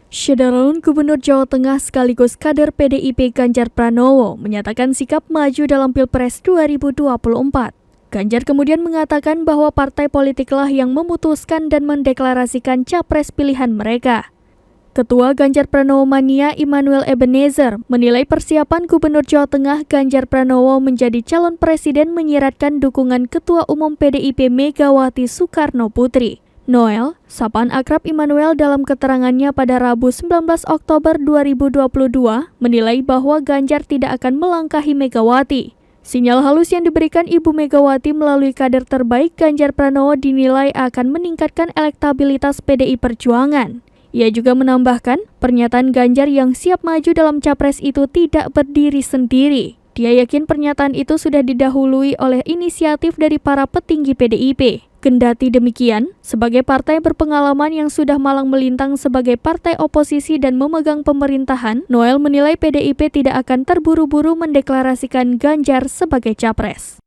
Syederalun Gubernur Jawa Tengah sekaligus kader PDIP Ganjar Pranowo menyatakan sikap maju dalam Pilpres 2024. Ganjar kemudian mengatakan bahwa partai politiklah yang memutuskan dan mendeklarasikan capres pilihan mereka. Ketua Ganjar Pranowo Mania Immanuel Ebenezer menilai persiapan Gubernur Jawa Tengah Ganjar Pranowo menjadi calon presiden menyiratkan dukungan Ketua Umum PDIP Megawati Soekarno Putri. Noel, sapaan akrab Immanuel dalam keterangannya pada Rabu 19 Oktober 2022, menilai bahwa Ganjar tidak akan melangkahi Megawati. Sinyal halus yang diberikan Ibu Megawati melalui kader terbaik Ganjar Pranowo dinilai akan meningkatkan elektabilitas PDI Perjuangan. Ia juga menambahkan, pernyataan Ganjar yang siap maju dalam capres itu tidak berdiri sendiri. Dia yakin pernyataan itu sudah didahului oleh inisiatif dari para petinggi PDIP. Kendati demikian, sebagai partai berpengalaman yang sudah malang melintang sebagai partai oposisi dan memegang pemerintahan, Noel menilai PDIP tidak akan terburu-buru mendeklarasikan Ganjar sebagai capres.